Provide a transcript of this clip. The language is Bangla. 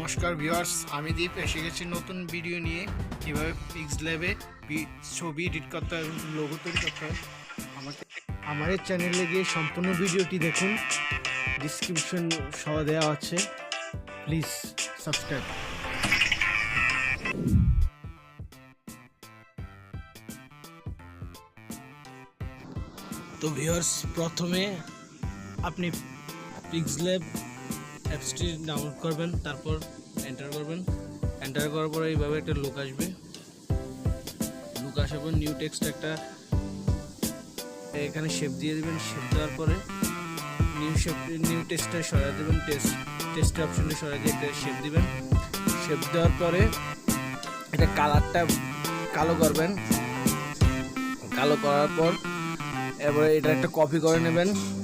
নমস্কার ভিউয়ার্স, আমি দীপ এসে গেছি নতুন ভিডিও নিয়ে। কীভাবে পিক্সল্যাবে ছবি এডিট করতে হয় এবং লোগো তৈরি করতে হয়। আমার এই চ্যানেলে গিয়ে সম্পূর্ণ ভিডিওটি দেখুন, ডিসক্রিপশন সহ দেওয়া আছে, প্লিজ সাবস্ক্রাইব। তো ভিউয়ার্স, প্রথমে আপনি পিক্সল্যাব অ্যাপসটি ডাউনলোড করবেন, তারপর এন্টার করবেন। এন্টার করার পরে এইভাবে একটা লুক আসবে। লুক আসার পর নিউ টেক্সট একটা এখানে শেপ দিয়ে দেবেন। শেপ দেওয়ার পরে নিউ টেক্সটটা সরাই দেবেন। টেক্সট অপশনে সরাই দিয়ে একটা শেপ দিবেন। শেপ দেওয়ার পরে এটা কালারটা কালো করবেন। কালো করার পর এবারে এটা একটা কপি করে নেবেন।